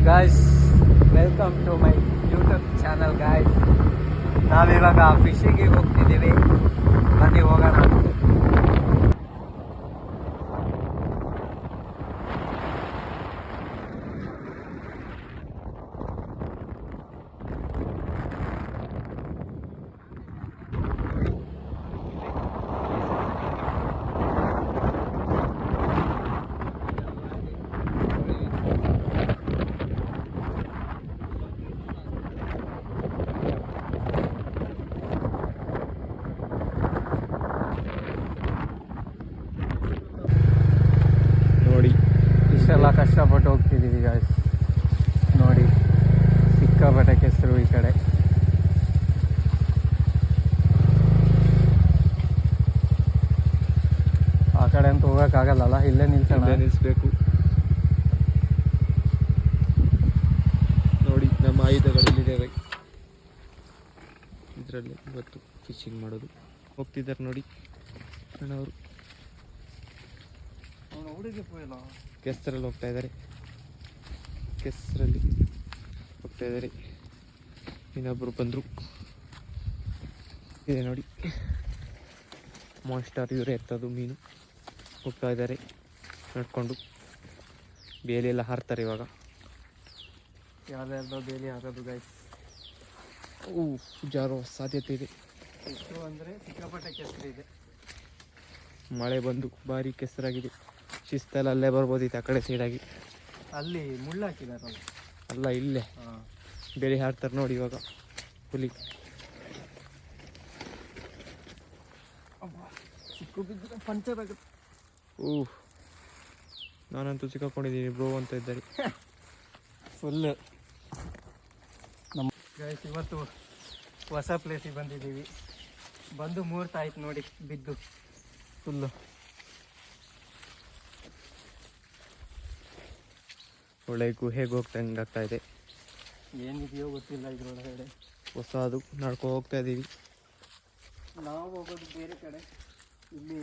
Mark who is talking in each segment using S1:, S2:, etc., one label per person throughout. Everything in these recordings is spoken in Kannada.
S1: Guys, welcome to my YouTube channel guys. ನಾವಿವಾಗ ಫಿಶಿಂಗಿಗೆ ಹೋಗ್ತಿದ್ದೀವಿ. ಬನ್ನಿ ಹೋಗೋಣ. ಇಷ್ಟೆಲ್ಲ ಕಷ್ಟಪಟ್ಟು ಹೋಗ್ತಿದ್ದೀವಿ ಗಾಯ್ಸ್. ನೋಡಿ, ಸಿಕ್ಕಾಪಟ್ಟೆ ಕೆಸರು ಈ ಕಡೆ. ಆ ಕಡೆ ಅಂತ ಹೋಗೋಕ್ಕಾಗಲ್ಲ, ಇಲ್ಲೇ ನಿಲ್ಲಿಸ್ಬೇಕು.
S2: ನೋಡಿ, ನಮ್ಮ ಆಯುಧಗಳಿಲ್ಲಿದ್ದೇವೆ. ಇದರಲ್ಲಿ ಇವತ್ತು ಫಿಶಿಂಗ್ ಮಾಡೋದು. ಹೋಗ್ತಿದ್ದಾರೆ ನೋಡಿ ಅಣ್ಣವರು. ಕೆಸರಲ್ಲಿ ಹೋಗ್ತಾ ಇದ್ದಾರೆ. ಇನ್ನೊಬ್ಬರು ಬಂದರು. ಇದೆ ನೋಡಿ, ಮಾನ್ಸ್ಟರ್ ಇವರೇ ಎತ್ತದು ಮೀನು. ಹೋಗ್ತಾ ಇದ್ದಾರೆ ನಡ್ಕೊಂಡು. ಬೇಲಿಯೆಲ್ಲ ಹಾರ್ತಾರೆ ಇವಾಗ.
S1: ಯಾವ್ದಾರ್ದೋ ಬೇಲಿ ಹಾಕೋದು ಗೈಸ್.
S2: ಜಾರೋ ಸಾಧ್ಯತೆ ಇದೆ.
S1: ಎಷ್ಟು ಅಂದರೆ ಸಿಕ್ಕಾಪಟ್ಟೆ ಕೆಸರು ಇದೆ.
S2: ಮಳೆ ಬಂದು ಭಾರಿ ಕೆಸರಾಗಿದೆ. ಶಿಸ್ತಲ್ಲ ಅಲ್ಲೇ ಬರ್ಬೋದಿತ್ತು, ಆ ಕಡೆ ಸೈಡಾಗಿ.
S1: ಅಲ್ಲಿ ಮುಳ್ಳು ಹಾಕಿದಾರಲ್ಲ.
S2: ಅಲ್ಲ, ಇಲ್ಲೇ ಬೇಲಿ ಹಾರ್ತಾರೆ ನೋಡಿ ಇವಾಗ. ಹುಲಿ
S1: ಚಿಕ್ಕು ಬಿದ್ದರೆ ಪಂಚರ್ ಆಗುತ್ತೆ.
S2: ನಾನಂತೂ ಸಿಕ್ಕಾಕೊಂಡಿದ್ದೀನಿ ಬ್ರೋ ಅಂತ ಇದ್ದಾರೆ
S1: ಫುಲ್ಲು. ನಮ್ಮ ಗೈಸ್, ಇವತ್ತು ಹೊಸ ಪ್ಲೇಸಿಗೆ ಬಂದಿದ್ದೀವಿ. ಬಂದು ಮುಹೂರ್ತ ಆಯ್ತು ನೋಡಿ, ಬಿದ್ದು ಫುಲ್ಲು.
S2: ಒಳ್ಳೆ ಗುಹೆಗೆ ಹೋಗ್ತಂಗೆ ಆಗ್ತಾ ಇದೆ.
S1: ಏನಿದೆಯೋ ಗೊತ್ತಿಲ್ಲ ಇದ್ರೊಳಗಡೆ.
S2: ಹೊಸದು ನಡ್ಕೊ ಹೋಗ್ತಾ ಇದ್ದೀವಿ.
S1: ನಾವು ಹೋಗೋದು ಬೇರೆ ಕಡೆ. ಇಲ್ಲಿ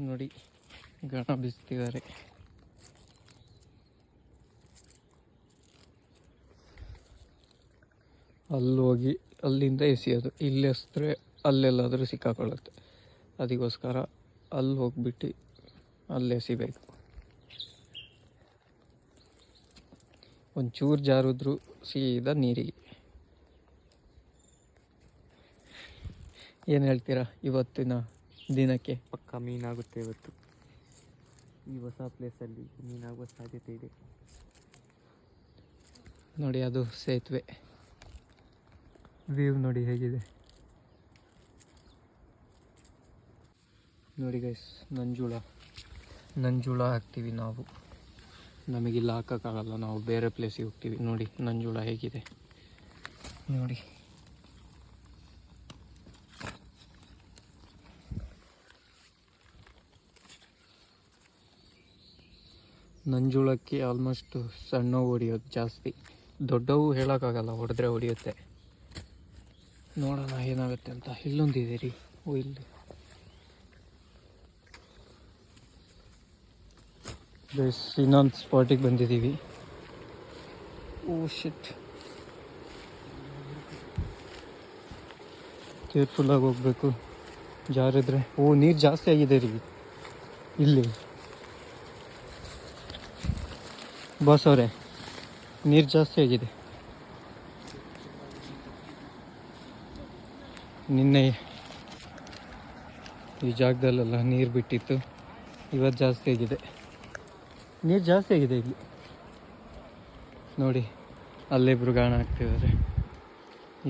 S2: ನೋಡಿ, ಗಣ ಬೀಸ್ತಿದ್ದಾರೆ.
S1: ಅಲ್ಲಿ ಹೋಗಿ ಅಲ್ಲಿಂದ ಎಸೆಯೋದು. ಇಲ್ಲಿ ಎಸಿದ್ರೆ ಅಲ್ಲೆಲ್ಲಾದರೂ ಸಿಕ್ಕಾಕೊಳ್ಳುತ್ತೆ. ಅದಕ್ಕೋಸ್ಕರ ಅಲ್ಲಿ ಹೋಗ್ಬಿಟ್ಟು ಅಲ್ಲಿ ಎಸಿಬೇಕು. ಒಂಚೂರು ಜಾರಿದ್ರು ಸೀದಾ ನೀರಿಗೆ. ಏನು ಹೇಳ್ತೀರಾ ಇವತ್ತಿನ ದಿನಕ್ಕೆ?
S2: ಪಕ್ಕ ಮೀನಾಗುತ್ತೆ ಇವತ್ತು. ಈ ಹೊಸ ಪ್ಲೇಸಲ್ಲಿ ಮೀನಾಗುವ ಸಾಧ್ಯತೆ ಇದೆ.
S1: ನೋಡಿ, ಅದು ಸೇತುವೆ. ವ್ಯೂ ನೋಡಿ ಹೇಗಿದೆ. ನೋಡಿ ಗೈಸ್, ನಂಜುಳ ಹಾಕ್ತೀವಿ ನಾವು. ನಮಗಿಲ್ಲ ಹಾಕೋಕ್ಕಾಗಲ್ಲ, ನಾವು ಬೇರೆ ಪ್ಲೇಸಿಗೆ ಹೋಗ್ತೀವಿ. ನೋಡಿ ನಂಜುಳ ಹೇಗಿದೆ ನೋಡಿ. ನಂಜುಳಕ್ಕೆ ಆಲ್ಮೋಸ್ಟ್ ಸಣ್ಣ ಹೊಡಿಯೋದು ಜಾಸ್ತಿ. ದೊಡ್ಡವು ಹೇಳೋಕ್ಕಾಗಲ್ಲ, ಹೊಡೆದ್ರೆ ಹೊಡಿಯುತ್ತೆ. ನೋಡೋಣ ಏನಾಗುತ್ತೆ ಅಂತ. ಇಲ್ಲೊಂದಿದೆ ರೀ. ಇಲ್ಲಿ ಇನ್ನೊಂದು ಸ್ಪಾಟಿಗೆ ಬಂದಿದ್ದೀವಿ. ಶಿಟ್, ಕೇರ್ಫುಲ್ಲಾಗಿ ಹೋಗ್ಬೇಕು. ಜಾರಿದ್ರೆ ನೀರು ಜಾಸ್ತಿ ಆಗಿದೆ ರೀ ಇಲ್ಲಿ. ಬಾಸ್ ಅವರೇ, ನೀರು ಜಾಸ್ತಿ ಆಗಿದೆ. ನಿನ್ನೆ ಈ ಜಾಗದಲ್ಲೆಲ್ಲ ನೀರು ಬಿಟ್ಟಿತ್ತು, ಇವತ್ತು ಜಾಸ್ತಿ ಆಗಿದೆ. ನೀರು ಜಾಸ್ತಿ ಆಗಿದೆ ಇಲ್ಲಿ ನೋಡಿ. ಅಲ್ಲಿಬ್ರು ಗಾಣ ಹಾಕ್ತಿದ್ದಾರೆ.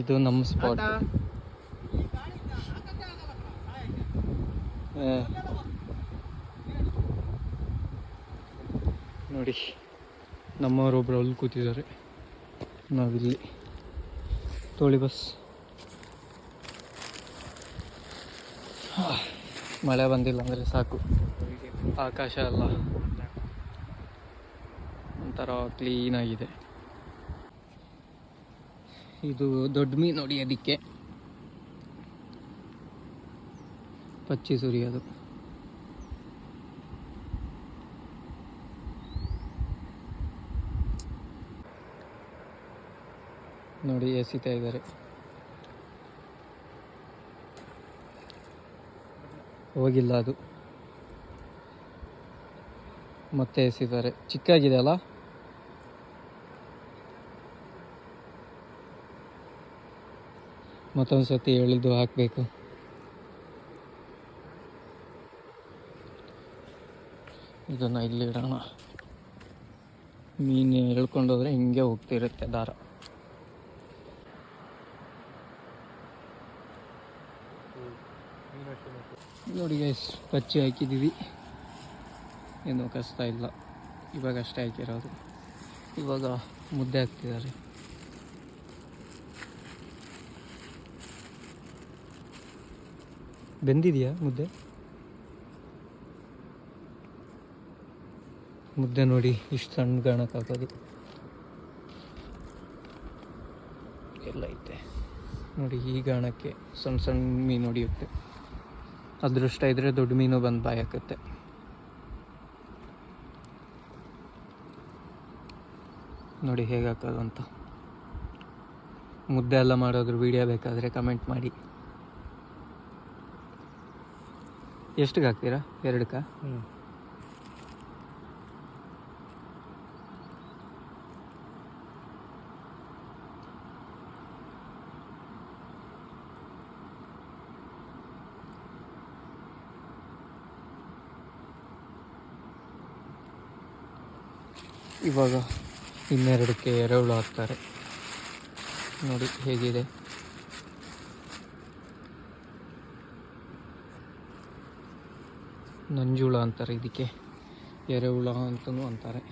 S1: ಇದು ನಮ್ಮ ಸ್ಪಾಟ್. ನೋಡಿ, ನಮ್ಮವರೊಬ್ರು ಅಲ್ಲಿ ಕೂತಿದ್ದಾರೆ, ನಾವಿಲ್ಲಿ. ತೋಳಿ ಬಸ್. ಮಳೆ ಬಂದಿಲ್ಲ ಅಂದರೆ ಸಾಕು. ಆಕಾಶ ಎಲ್ಲ ಒಂಥರ ಕ್ಲೀನಾಗಿದೆ. ಇದು ದೊಡ್ಡ ಮೀನು ನೋಡಿ, ಅದಕ್ಕೆ ಪಚ್ಚಿ ಸುರಿಯೋದು. ನೋಡಿ ಎಸಿತಾ ಇದ್ದಾರೆ. ಹೋಗಿಲ್ಲ ಅದು, ಮತ್ತೆ ಎಸಿದ್ದಾರೆ. ಚಿಕ್ಕಾಗಿದೆ ಅಲ್ಲ. ಮತ್ತೊಂದು ಸತಿ ಎಳೆದು ಹಾಕಬೇಕು. ಇದನ್ನು ಇಲ್ಲಿ ಇಡೋಣ. ಮೀನು ಎಳ್ಕೊಂಡೋದ್ರೆ ಹಿಂಗೆ ಹೋಗ್ತಿರುತ್ತೆ ದಾರ. ನೋಡಿ ಗೈಸ್, ಪಚ್ಚಿ ಹಾಕಿದ್ದೀವಿ, ಏನೂ ಕಷ್ಟ ಇಲ್ಲ. ಇವಾಗ ಅಷ್ಟೇ ಹಾಕಿರೋದು. ಇವಾಗ ಮುದ್ದೆ ಹಾಕ್ತಿದ್ದಾರೆ. ಬೆಂದಿದೆಯಾ ಮುದ್ದೆ? ಮುದ್ದೆ ನೋಡಿ ಇಷ್ಟು ಸಣ್ಣ ಗಾಣಕ್ಕೆ ಹಾಕೋದು ಎಲ್ಲ ಐತೆ ನೋಡಿ. ಈ ಗಾಣಕ್ಕೆ ಸಣ್ಣ ಸಣ್ಣ ಮೀನು ಹೊಡಿಯುತ್ತೆ. ಅದೃಷ್ಟ ಇದ್ರೆ ದೊಡ್ಡ ಮೀನು ಬಂದು ಬಾಯಿ ಹಾಕುತ್ತೆ. ನೋಡಿ ಹೇಗೆ ಹಾಕೋದು ಅಂತ. ಮುದ್ದೆ ಎಲ್ಲ ಮಾಡೋದ್ರ ವಿಡಿಯೋ ಬೇಕಾದರೆ ಕಮೆಂಟ್ ಮಾಡಿ. ಎಷ್ಟಿಗೆ ಹಾಕ್ತೀರಾ? 2ಕ್ಕ? ಇವಾಗ ಇನ್ನೆರಡಕ್ಕೆ ಎರೆಹುಳು ಹಾಕ್ತಾರೆ. ನೋಡಿ ಹೇಗಿದೆ. ನಂಜುಳ ಅಂತಾರೆ ಇದಕ್ಕೆ, ಎರೆಹುಳ ಅಂತಲೂ ಅಂತಾರೆ.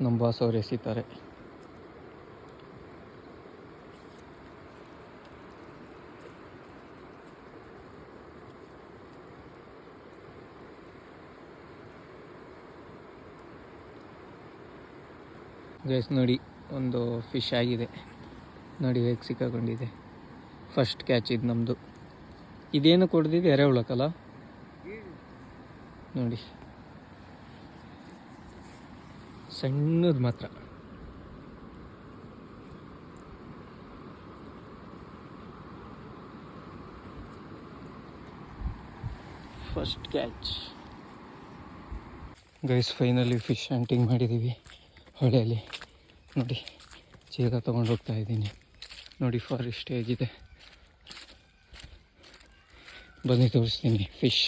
S1: ನಮ್ಮ ಬಾಸ್ ಅವ್ರು ಎಸಿತಾರೆ. ಗೈಸ್ ನೋಡಿ, ಒಂದು ಫಿಶ್ ಆಗಿದೆ ನೋಡಿ, ಹೇಗೆ ಸಿಕ್ಕಾಕೊಂಡಿದೆ. ಫಸ್ಟ್ ಕ್ಯಾಚ್ ಇದು ನಮ್ಮದು. ಇದೇನು ಕೊಡ್ದಿದ್ದು ಎರೆಹುಳಕ್ಕಲ್ಲ ನೋಡಿ, ಸಣ್ಣದು ಮಾತ್ರ. First catch guys. Finally fish hunting ಮಾಡಿದ್ದೀವಿ ಹೊಳೆಯಲ್ಲಿ. ನೋಡಿ ಚೀಲ ತೊಗೊಂಡು ಹೋಗ್ತಾ ಇದ್ದೀನಿ. ನೋಡಿ ಫಾರೆಸ್ಟ್ ಹೇಗಿದೆ, ಬನ್ನಿ ತೋರಿಸ್ತೀನಿ ಫಿಶ್.